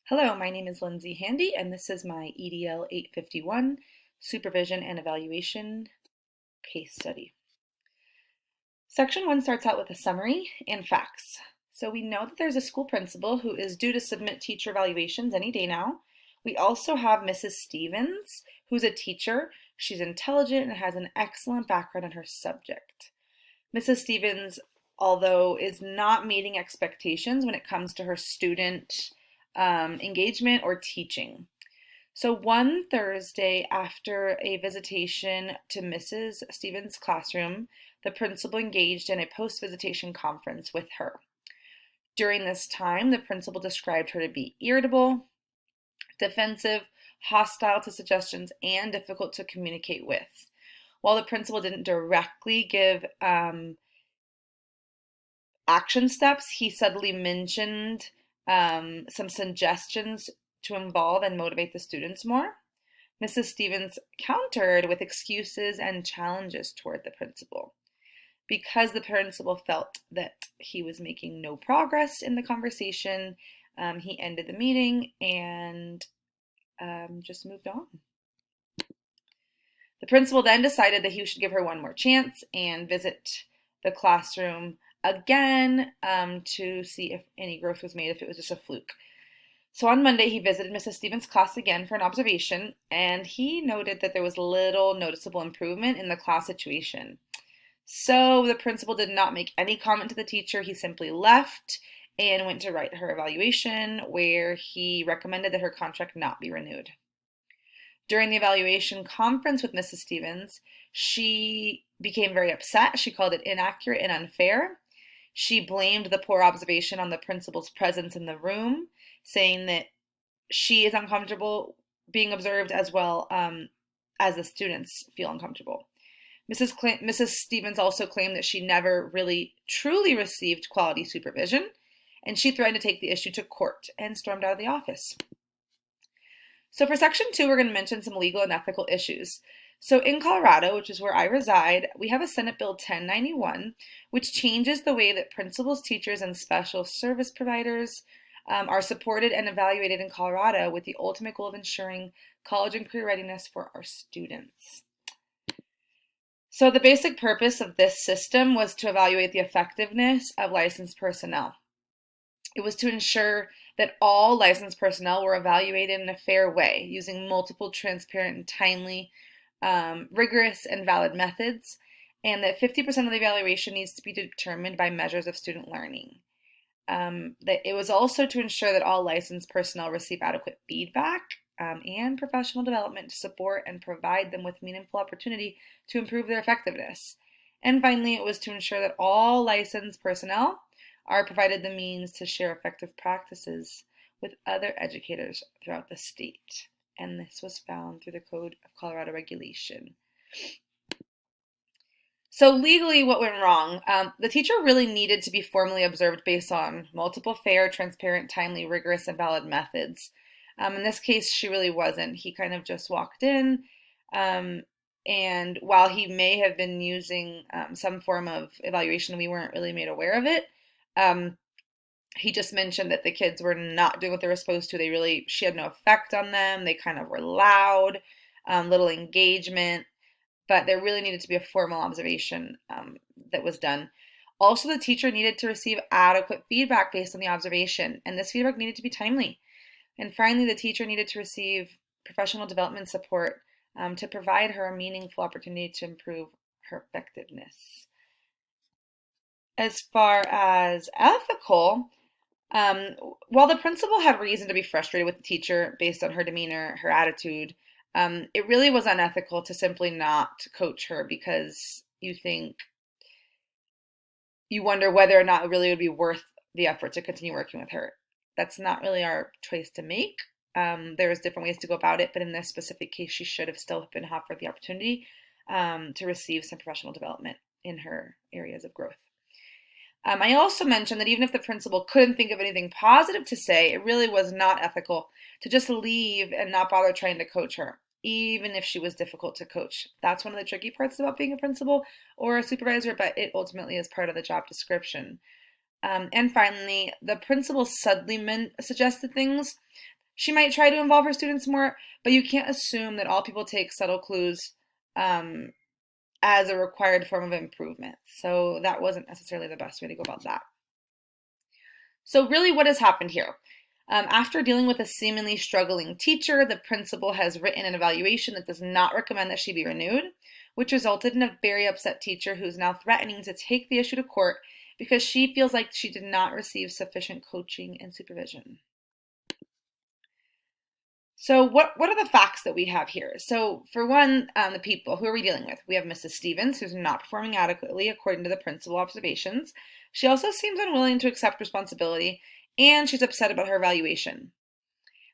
Hello, my name is Lindsay Handy, and this is my EDL 851 Supervision and Evaluation case study. Section 1 starts out with a summary and facts. So we know that there's a school principal who is due to submit teacher evaluations any day now. We also have Mrs. Stevens, who's a teacher. She's intelligent and has an excellent background in her subject. Mrs. Stevens, although, is not meeting expectations when it comes to her student engagement or teaching. So one Thursday after a visitation to Mrs. Stevens' classroom, the principal engaged in a post-visitation conference with her. During this time, the principal described her to be irritable, defensive, hostile to suggestions, and difficult to communicate with. While the principal didn't directly give action steps, he subtly mentioned some suggestions to involve and motivate the students more. Mrs. Stevens countered with excuses and challenges toward the principal. Because the principal felt that he was making no progress in the conversation, he ended the meeting and just moved on. The principal then decided that he should give her one more chance and visit the classroom again to see if any growth was made, if it was just a fluke. So on Monday, he visited Mrs. Stevens' class again for an observation, and he noted that there was little noticeable improvement in the class situation. So the principal did not make any comment to the teacher. He simply left and went to write her evaluation, where he recommended that her contract not be renewed. During the evaluation conference with Mrs. Stevens, she became very upset. She called it inaccurate and unfair. She blamed the poor observation on the principal's presence in the room, saying that she is uncomfortable being observed as well as the students feel uncomfortable. Mrs. Stevens also claimed that she never really truly received quality supervision, and she threatened to take the issue to court and stormed out of the office. So for section 2, we're going to mention some legal and ethical issues. So in Colorado, which is where I reside, we have a Senate Bill 1091, which changes the way that principals, teachers, and special service providers are supported and evaluated in Colorado, with the ultimate goal of ensuring college and career readiness for our students. So the basic purpose of this system was to evaluate the effectiveness of licensed personnel. It was to ensure that all licensed personnel were evaluated in a fair way, using multiple, transparent, and timely, rigorous, and valid methods, and that 50% of the evaluation needs to be determined by measures of student learning. That it was also to ensure that all licensed personnel receive adequate feedback and professional development to support and provide them with meaningful opportunity to improve their effectiveness. And finally, it was to ensure that all licensed personnel are provided the means to share effective practices with other educators throughout the state. And this was found through the Code of Colorado Regulation. So legally, what went wrong? The teacher really needed to be formally observed based on multiple, fair, transparent, timely, rigorous, and valid methods. In this case, she really wasn't. He kind of just walked in, and while he may have been using some form of evaluation, we weren't really made aware of it. He just mentioned that the kids were not doing what they were supposed to. She had no effect on them. They kind of were loud, little engagement, but there really needed to be a formal observation that was done. Also, the teacher needed to receive adequate feedback based on the observation, and this feedback needed to be timely. And finally, the teacher needed to receive professional development support to provide her a meaningful opportunity to improve her effectiveness. As far as ethical, while the principal had reason to be frustrated with the teacher based on her demeanor, her attitude, it really was unethical to simply not coach her, because you wonder whether or not it really would be worth the effort to continue working with her. That's not really our choice to make. There's different ways to go about it, but in this specific case, she should have still been offered the opportunity to receive some professional development in her areas of growth. I also mentioned that even if the principal couldn't think of anything positive to say, it really was not ethical to just leave and not bother trying to coach her, even if she was difficult to coach. That's one of the tricky parts about being a principal or a supervisor, but it ultimately is part of the job description. And finally, the principal subtly suggested things She might try to involve her students more, but you can't assume that all people take subtle clues um, as a required form of improvement. So that wasn't necessarily the best way to go about that. So really what has happened here? After dealing with a seemingly struggling teacher, the principal has written an evaluation that does not recommend that she be renewed, which resulted in a very upset teacher who is now threatening to take the issue to court because she feels like she did not receive sufficient coaching and supervision. So what are the facts that we have here? So for one, the people, who are we dealing with? We have Mrs. Stevens, who's not performing adequately according to the principal observations. She also seems unwilling to accept responsibility, and she's upset about her evaluation.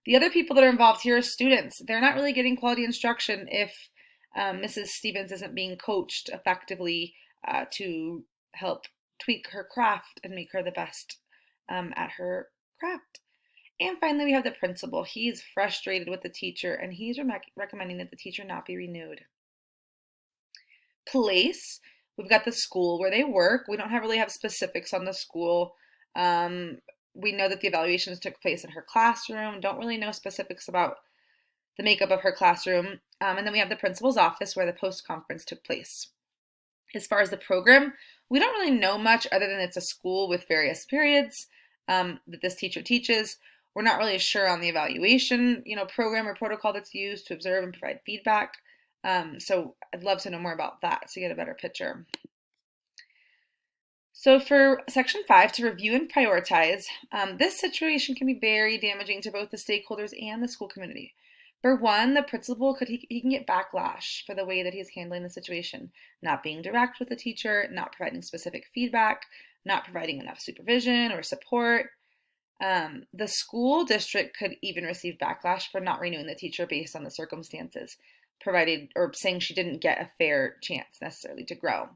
The other people that are involved here are students. They're not really getting quality instruction if Mrs. Stevens isn't being coached effectively to help tweak her craft and make her the best at her craft. And finally, we have the principal. He's frustrated with the teacher, and he's recommending that the teacher not be renewed. Place, we've got the school where they work. We don't really have specifics on the school. We know that the evaluations took place in her classroom. Don't really know specifics about the makeup of her classroom. And then we have the principal's office where the post-conference took place. As far as the program, we don't really know much other than it's a school with various periods that this teacher teaches. We're not really sure on the evaluation, program or protocol that's used to observe and provide feedback. So I'd love to know more about that to get a better picture. So for Section 5, to review and prioritize, this situation can be very damaging to both the stakeholders and the school community. For one, the principal he can get backlash for the way that he's handling the situation, not being direct with the teacher, not providing specific feedback, not providing enough supervision or support. The school district could even receive backlash for not renewing the teacher based on the circumstances provided or saying she didn't get a fair chance necessarily to grow.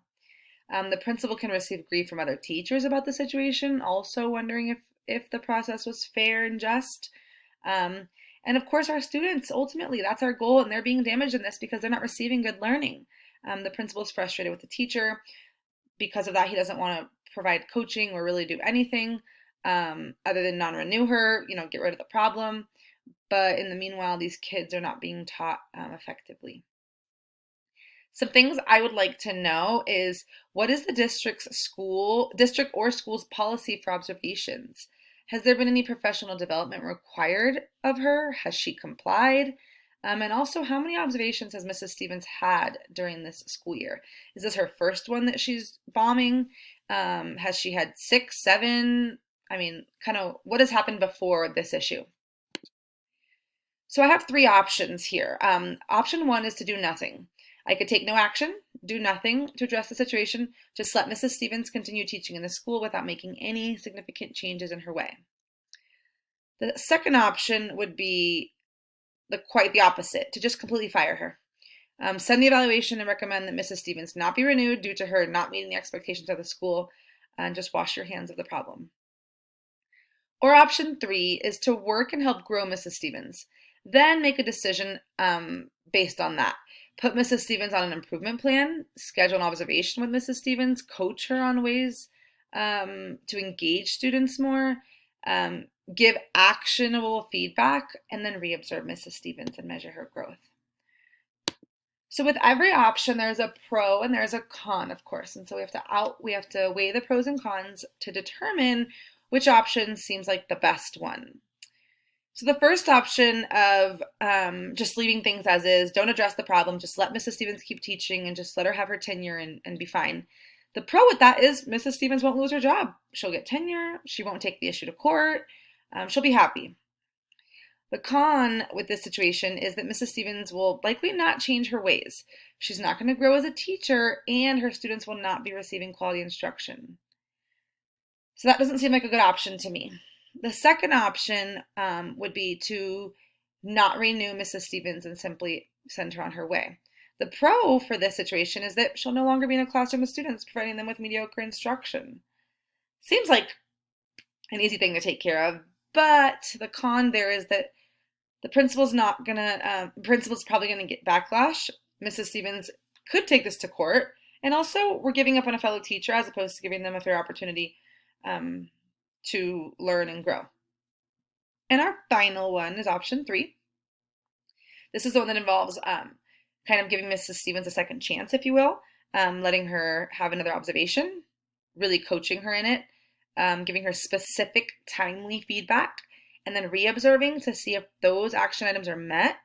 The principal can receive grief from other teachers about the situation, also wondering if the process was fair and just. And of course, our students, ultimately, that's our goal, and they're being damaged in this because they're not receiving good learning. The principal is frustrated with the teacher. Because of that, he doesn't want to provide coaching or really do anything other than non-renew her, get rid of the problem. But in the meanwhile, these kids are not being taught effectively. Some things I would like to know is, what is the district or school's policy for observations? Has there been any professional development required of her? Has she complied? And also, how many observations has Mrs. Stevens had during this school year? Is this her first one that she's bombing? Has she had 6, 7? I mean, kind of what has happened before this issue? So I have 3 options here. Option 1 is to do nothing. I could take no action, do nothing to address the situation, just let Mrs. Stevens continue teaching in the school without making any significant changes in her way. The second option would be quite the opposite, to just completely fire her. Send the evaluation and recommend that Mrs. Stevens not be renewed due to her not meeting the expectations of the school, and just wash your hands of the problem. Or option 3 is to work and help grow Mrs. Stevens. Then make a decision based on that. Put Mrs. Stevens on an improvement plan, schedule an observation with Mrs. Stevens, coach her on ways to engage students more, give actionable feedback, and then reobserve Mrs. Stevens and measure her growth. So with every option, there's a pro and there's a con, of course. And so we have to weigh the pros and cons to determine which option seems like the best one. So the first option of just leaving things as is, don't address the problem, just let Mrs. Stevens keep teaching and just let her have her tenure and be fine. The pro with that is Mrs. Stevens won't lose her job. She'll get tenure. She won't take the issue to court. She'll be happy. The con with this situation is that Mrs. Stevens will likely not change her ways. She's not going to grow as a teacher, and her students will not be receiving quality instruction. So that doesn't seem like a good option to me. The second option would be to not renew Mrs. Stevens and simply send her on her way. The pro for this situation is that she'll no longer be in a classroom with students, providing them with mediocre instruction. Seems like an easy thing to take care of, but the con there is that the principal's probably gonna get backlash. Mrs. Stevens could take this to court, and also we're giving up on a fellow teacher as opposed to giving them a fair opportunity to learn and grow. And our final one is option 3. This is the one that involves kind of giving Mrs. Stevens a second chance, if you will, letting her have another observation, really coaching her in it, giving her specific, timely feedback, and then re-observing to see if those action items are met.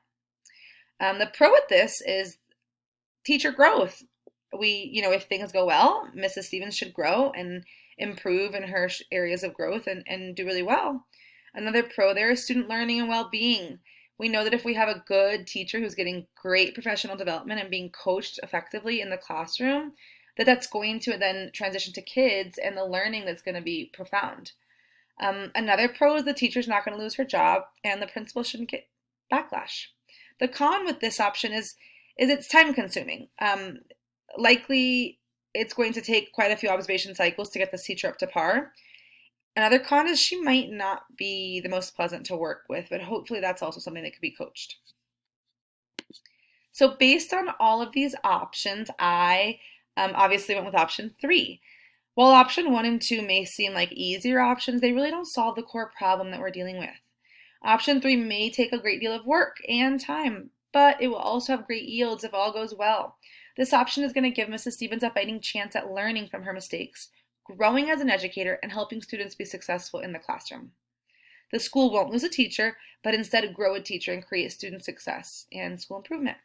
The pro with this is teacher growth. If things go well, Mrs. Stevens should grow and improve in her areas of growth and do really well. Another pro there is student learning and well-being. We know that if we have a good teacher who's getting great professional development and being coached effectively in the classroom, that's going to then transition to kids and the learning that's going to be profound. Another pro is the teacher's not going to lose her job and the principal shouldn't get backlash. The con with this option is it's time consuming. Likely it's going to take quite a few observation cycles to get this teacher up to par. Another con is she might not be the most pleasant to work with, but hopefully that's also something that could be coached. So based on all of these options, I obviously went with option 3. While option 1 and 2 may seem like easier options, they really don't solve the core problem that we're dealing with. Option 3 may take a great deal of work and time, but it will also have great yields if all goes well. This option is going to give Mrs. Stevens a fighting chance at learning from her mistakes, growing as an educator, and helping students be successful in the classroom. The school won't lose a teacher, but instead grow a teacher and create student success and school improvement.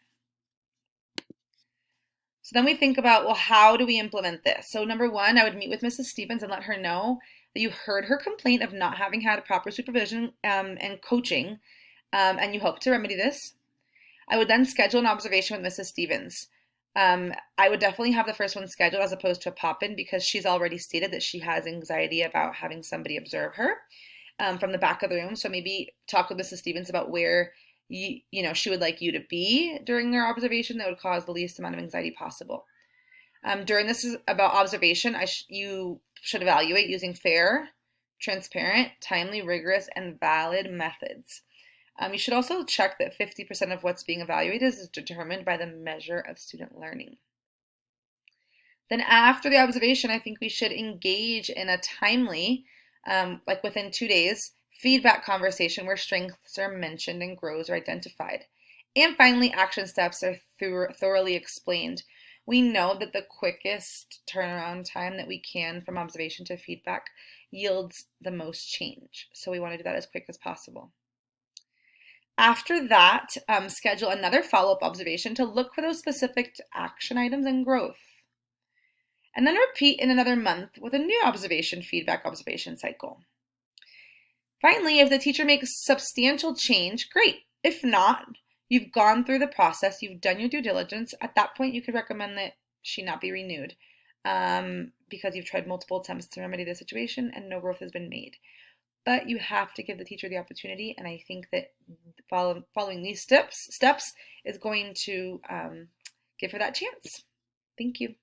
So then we think about, well, how do we implement this? So number 1, I would meet with Mrs. Stevens and let her know that you heard her complaint of not having had proper supervision and coaching, and you hope to remedy this. I would then schedule an observation with Mrs. Stevens. I would definitely have the first one scheduled as opposed to a pop-in because she's already stated that she has anxiety about having somebody observe her from the back of the room. So maybe talk with Mrs. Stevens about where she would like you to be during their observation that would cause the least amount of anxiety possible. During this is about observation, you should evaluate using fair, transparent, timely, rigorous, and valid methods. You should also check that 50% of what's being evaluated is determined by the measure of student learning. Then after the observation, I think we should engage in a timely, like within 2 days, feedback conversation where strengths are mentioned and growths are identified. And finally, action steps are thoroughly explained. We know that the quickest turnaround time that we can from observation to feedback yields the most change. So we want to do that as quick as possible. After that, schedule another follow-up observation to look for those specific action items and growth. And then repeat in another month with a new observation, feedback observation cycle. Finally, if the teacher makes substantial change, great. If not, you've gone through the process, you've done your due diligence. At that point, you could recommend that she not be renewed because you've tried multiple attempts to remedy the situation and no growth has been made. But you have to give the teacher the opportunity, and I think that following these steps is going to give her that chance. Thank you.